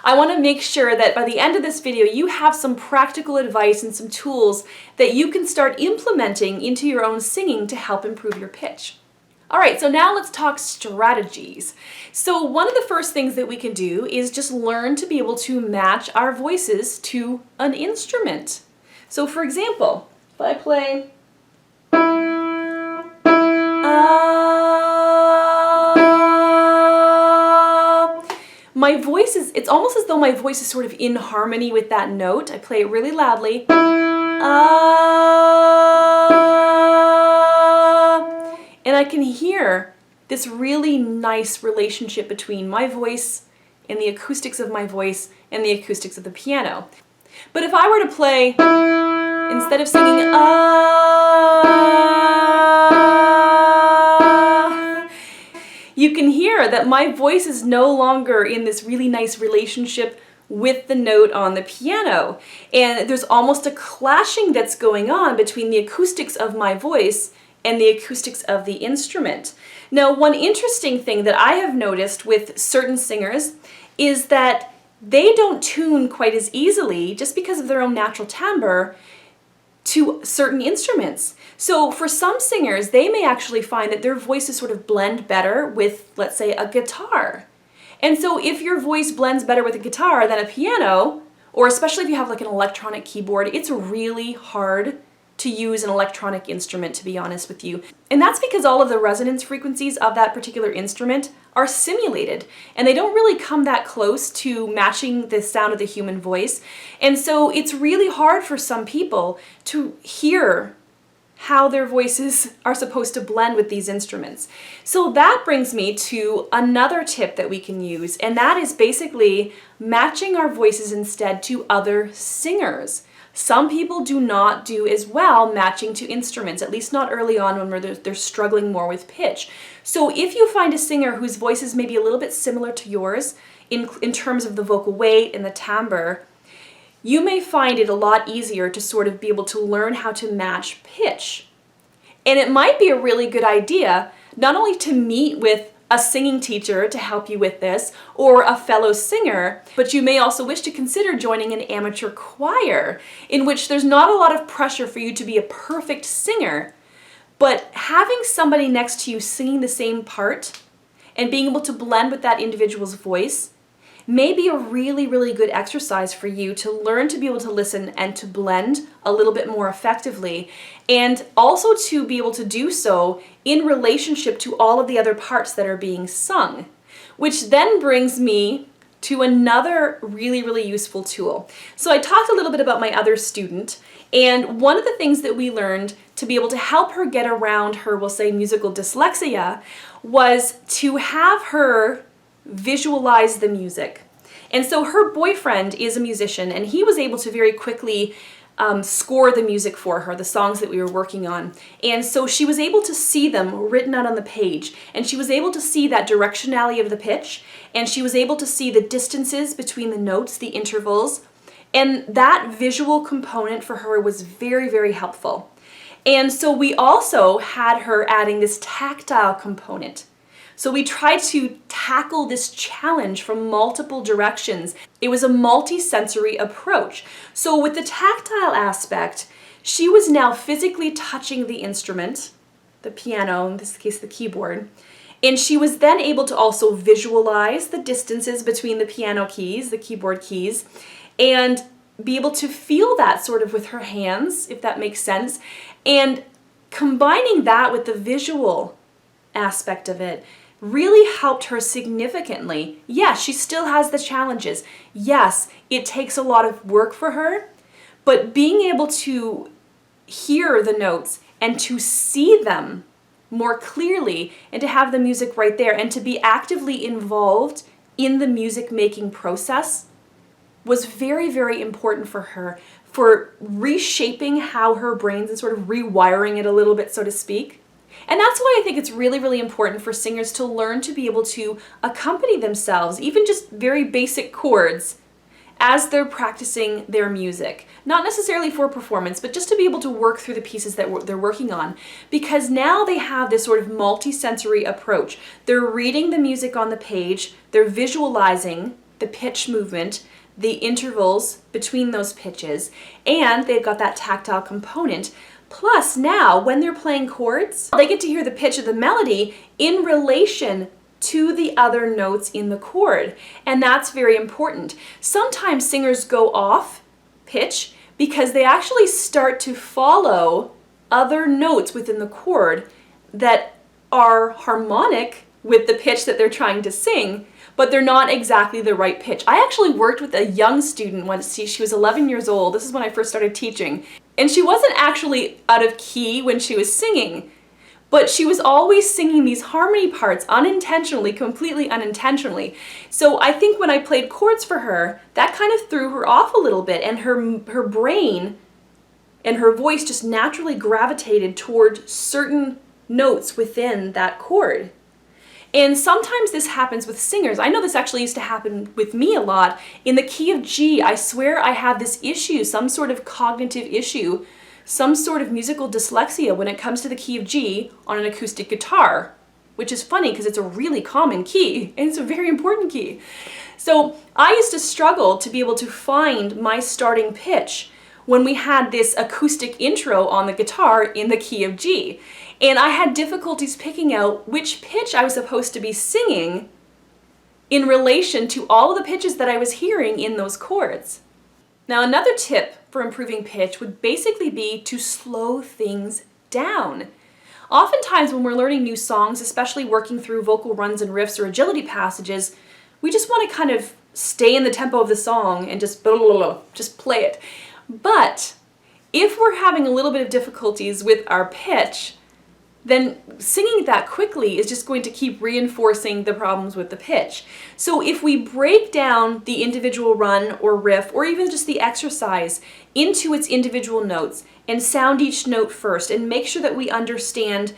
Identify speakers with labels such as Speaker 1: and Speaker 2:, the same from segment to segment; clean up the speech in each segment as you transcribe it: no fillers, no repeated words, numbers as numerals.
Speaker 1: I want to make sure that by the end of this video, you have some practical advice and some tools that you can start implementing into your own singing to help improve your pitch. All right, so now let's talk strategies. So one of the first things that we can do is just learn to be able to match our voices to an instrument. So for example, if I play my voice is, it's almost as though my voice is sort of in harmony with that note. I play it really loudly. And I can hear this really nice relationship between my voice and the acoustics of my voice and the acoustics of the piano. But if I were to play, instead of singing you can hear that my voice is no longer in this really nice relationship with the note on the piano. And there's almost a clashing that's going on between the acoustics of my voice and the acoustics of the instrument. Now, one interesting thing that I have noticed with certain singers is that they don't tune quite as easily, just because of their own natural timbre, to certain instruments. So for some singers, they may actually find that their voices sort of blend better with, let's say, a guitar. And so if your voice blends better with a guitar than a piano, or especially if you have like an electronic keyboard, it's really hard to use an electronic instrument, to be honest with you. And that's because all of the resonance frequencies of that particular instrument are simulated, and they don't really come that close to matching the sound of the human voice. And so it's really hard for some people to hear how their voices are supposed to blend with these instruments. So that brings me to another tip that we can use, and that is basically matching our voices instead to other singers. Some people do not do as well matching to instruments, at least not early on when they're struggling more with pitch. So if you find a singer whose voice is maybe a little bit similar to yours in terms of the vocal weight and the timbre, you may find it a lot easier to sort of be able to learn how to match pitch. And it might be a really good idea not only to meet with a singing teacher to help you with this, or a fellow singer, but you may also wish to consider joining an amateur choir, in which there's not a lot of pressure for you to be a perfect singer, but having somebody next to you singing the same part and being able to blend with that individual's voice may be a really, really good exercise for you to learn to be able to listen and to blend a little bit more effectively, and also to be able to do so in relationship to all of the other parts that are being sung. Which then brings me to another really, really useful tool. So I talked a little bit about my other student, and one of the things that we learned to be able to help her get around her, we'll say, musical dyslexia, was to have her visualize the music. And so her boyfriend is a musician, and he was able to very quickly score the music for her, the songs that we were working on. And so she was able to see them written out on the page, and she was able to see that directionality of the pitch, and she was able to see the distances between the notes, the intervals, and that visual component for her was very, very helpful. And so we also had her adding this tactile component. So we tried to tackle this challenge from multiple directions. It was a multi-sensory approach. So with the tactile aspect, she was now physically touching the instrument, the piano, in this case the keyboard, and she was then able to also visualize the distances between the piano keys, the keyboard keys, and be able to feel that sort of with her hands, if that makes sense. And combining that with the visual aspect of it really helped her significantly. Yes, she still has the challenges. Yes, it takes a lot of work for her, but being able to hear the notes and to see them more clearly and to have the music right there and to be actively involved in the music making process was very, very important for her, for reshaping how her brains and sort of rewiring it a little bit, so to speak. And that's why I think it's really, really important for singers to learn to be able to accompany themselves, even just very basic chords, as they're practicing their music. Not necessarily for performance, but just to be able to work through the pieces that they're working on. Because now they have this sort of multi-sensory approach. They're reading the music on the page, they're visualizing the pitch movement, the intervals between those pitches, and they've got that tactile component. Plus now, when they're playing chords, they get to hear the pitch of the melody in relation to the other notes in the chord. And that's very important. Sometimes singers go off pitch because they actually start to follow other notes within the chord that are harmonic with the pitch that they're trying to sing, but they're not exactly the right pitch. I actually worked with a young student once. She was 11 years old. This is when I first started teaching. And she wasn't actually out of key when she was singing, but she was always singing these harmony parts unintentionally, completely unintentionally. So I think when I played chords for her, that kind of threw her off a little bit, and her brain and her voice just naturally gravitated toward certain notes within that chord. And sometimes this happens with singers. I know this actually used to happen with me a lot. In the key of G, I swear I have this issue, some sort of cognitive issue, some sort of musical dyslexia when it comes to the key of G on an acoustic guitar, which is funny because it's a really common key and it's a very important key. So I used to struggle to be able to find my starting pitch when we had this acoustic intro on the guitar in the key of G. And I had difficulties picking out which pitch I was supposed to be singing in relation to all of the pitches that I was hearing in those chords. Now, another tip for improving pitch would basically be to slow things down. Oftentimes when we're learning new songs, especially working through vocal runs and riffs or agility passages, we just want to kind of stay in the tempo of the song and just play it. But if we're having a little bit of difficulties with our pitch, then singing that quickly is just going to keep reinforcing the problems with the pitch. So if we break down the individual run or riff, or even just the exercise, into its individual notes and sound each note first and make sure that we understand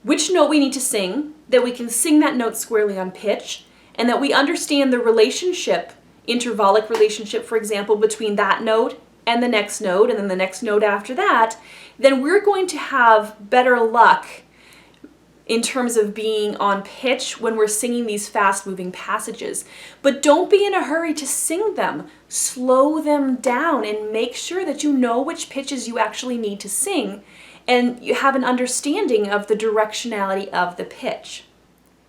Speaker 1: which note we need to sing, that we can sing that note squarely on pitch, and that we understand the relationship, intervallic relationship, for example, between that note and the next note, and then the next note after that, then we're going to have better luck in terms of being on pitch when we're singing these fast-moving passages. But don't be in a hurry to sing them. Slow them down and make sure that you know which pitches you actually need to sing, and you have an understanding of the directionality of the pitch.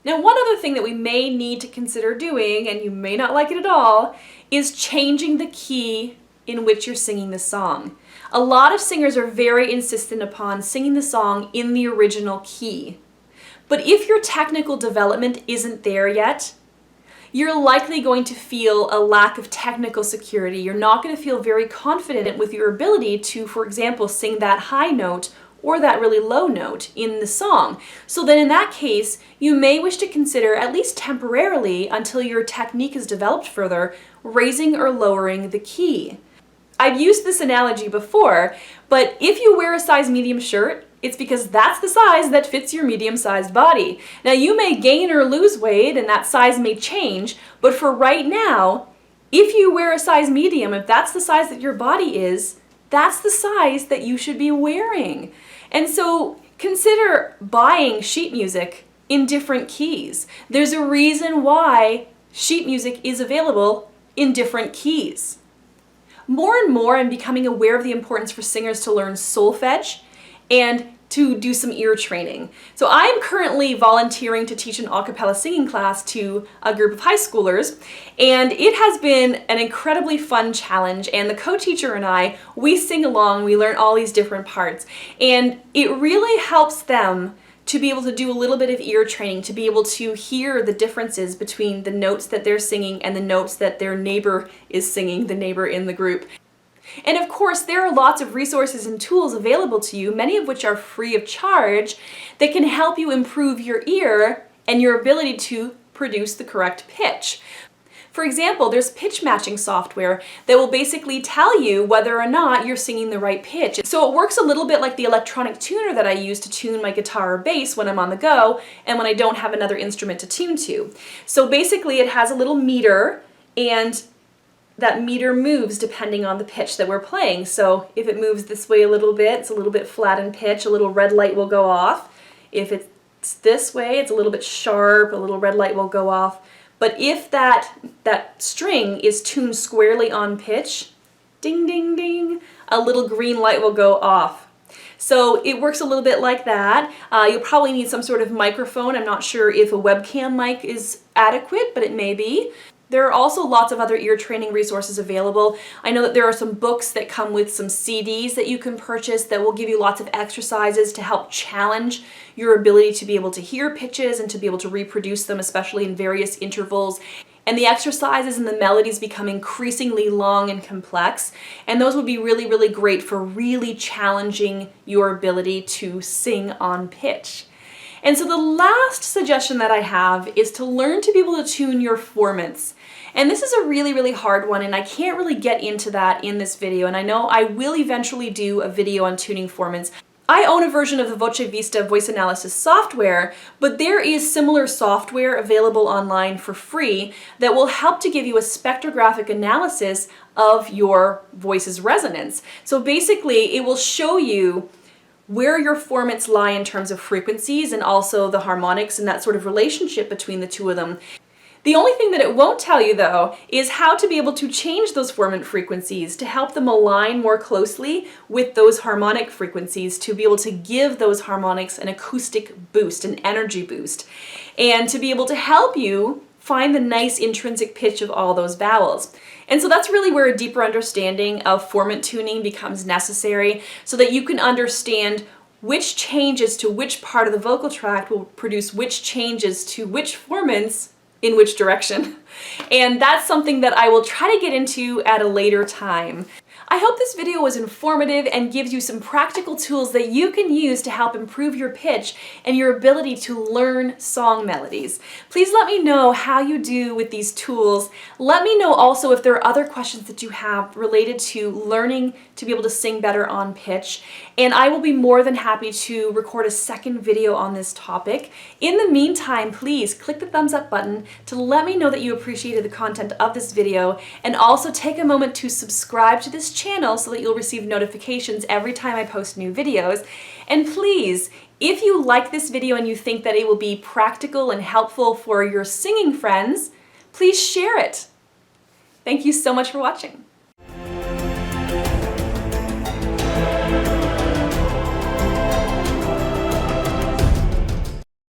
Speaker 1: Now, one other thing that we may need to consider doing, and you may not like it at all, is changing the key in which you're singing the song. A lot of singers are very insistent upon singing the song in the original key. But if your technical development isn't there yet, you're likely going to feel a lack of technical security. You're not going to feel very confident with your ability to, for example, sing that high note or that really low note in the song. So then in that case, you may wish to consider, at least temporarily, until your technique is developed further, raising or lowering the key. I've used this analogy before, but if you wear a size medium shirt, it's because that's the size that fits your medium-sized body. Now, you may gain or lose weight and that size may change, but for right now, if you wear a size medium, if that's the size that your body is, that's the size that you should be wearing. And so consider buying sheet music in different keys. There's a reason why sheet music is available in different keys. More and more, I'm becoming aware of the importance for singers to learn solfege and to do some ear training. So I'm currently volunteering to teach an a cappella singing class to a group of high schoolers, and it has been an incredibly fun challenge, and the co-teacher and I, we sing along, we learn all these different parts, and it really helps them to be able to do a little bit of ear training, to be able to hear the differences between the notes that they're singing and the notes that their neighbor is singing, the neighbor in the group. And of course, there are lots of resources and tools available to you, many of which are free of charge, that can help you improve your ear and your ability to produce the correct pitch. For example, there's pitch matching software that will basically tell you whether or not you're singing the right pitch. So it works a little bit like the electronic tuner that I use to tune my guitar or bass when I'm on the go and when I don't have another instrument to tune to. So basically it has a little meter, and that meter moves depending on the pitch that we're playing. So if it moves this way a little bit, it's a little bit flat in pitch, a little red light will go off. If it's this way, it's a little bit sharp, a little red light will go off. But if that string is tuned squarely on pitch, ding, ding, ding, a little green light will go off. So it works a little bit like that. You'll probably need some sort of microphone. I'm not sure if a webcam mic is adequate, but it may be. There are also lots of other ear training resources available. I know that there are some books that come with some CDs that you can purchase that will give you lots of exercises to help challenge your ability to be able to hear pitches and to be able to reproduce them, especially in various intervals. And the exercises and the melodies become increasingly long and complex, and those would be really, really great for really challenging your ability to sing on pitch. And so the last suggestion that I have is to learn to be able to tune your formants. And this is a really, really hard one, and I can't really get into that in this video, and I know I will eventually do a video on tuning formants. I own a version of the Voce Vista voice analysis software, but there is similar software available online for free that will help to give you a spectrographic analysis of your voice's resonance. So basically, it will show you where your formants lie in terms of frequencies and also the harmonics and that sort of relationship between the two of them. The only thing that it won't tell you, though, is how to be able to change those formant frequencies to help them align more closely with those harmonic frequencies, to be able to give those harmonics an acoustic boost, an energy boost, and to be able to help you find the nice intrinsic pitch of all those vowels. And so that's really where a deeper understanding of formant tuning becomes necessary, so that you can understand which changes to which part of the vocal tract will produce which changes to which formants in which direction. And that's something that I will try to get into at a later time. I hope this video was informative and gives you some practical tools that you can use to help improve your pitch and your ability to learn song melodies. Please let me know how you do with these tools. Let me know also if there are other questions that you have related to learning to be able to sing better on pitch, and I will be more than happy to record a second video on this topic. In the meantime, please click the thumbs up button to let me know that you appreciated the content of this video, and also take a moment to subscribe to this channel so that you'll receive notifications every time I post new videos. And please, if you like this video and you think that it will be practical and helpful for your singing friends, please share it. Thank you so much for watching.